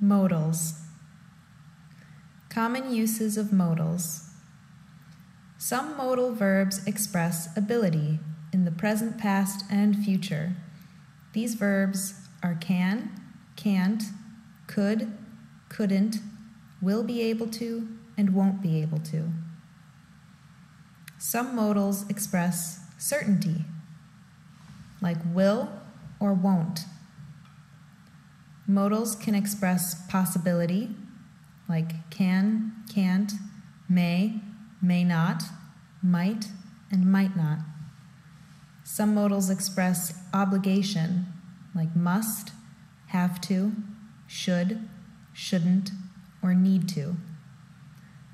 Modals. Common uses of modals. Some modal verbs express ability in the present, past, and future. These verbs are can, can't, could, couldn't, will be able to, and won't be able to. Some modals express certainty, like will or won't. Modals can express possibility, like can, can't, may not, might, and might not. Some modals express obligation, like must, have to, should, shouldn't, or need to.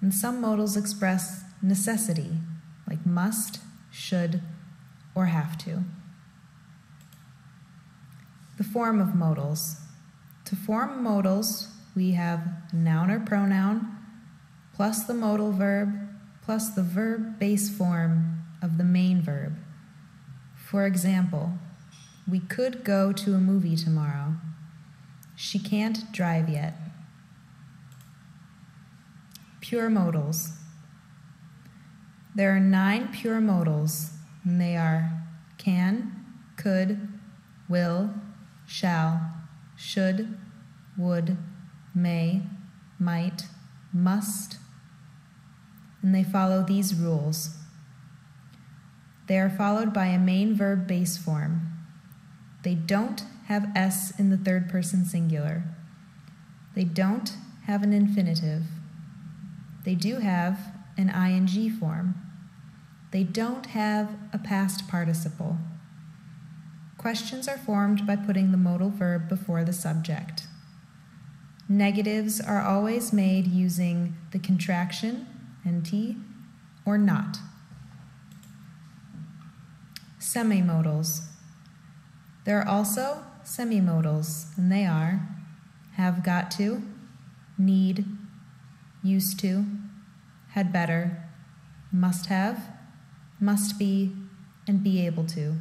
And some modals express necessity, like must, should, or have to. The form of modals. To form modals, we have a noun or pronoun plus the modal verb plus the verb base form of the main verb. For example, we could go to a movie tomorrow. She can't drive yet. Pure modals. There are 9 pure modals, and they are can, could, will, shall, should, would, may, might, must, and they follow these rules. They are followed by a main verb base form. They don't have S in the third person singular. They don't have an infinitive. They do have an ing form. They don't have a past participle. Questions are formed by putting the modal verb before the subject. Negatives are always made using the contraction, nt, or not. Semimodals. There are also semimodals, and they are have got to, need, used to, had better, must have, must be, and be able to.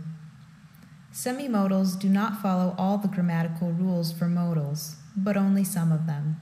Semimodals do not follow all the grammatical rules for modals, but only some of them.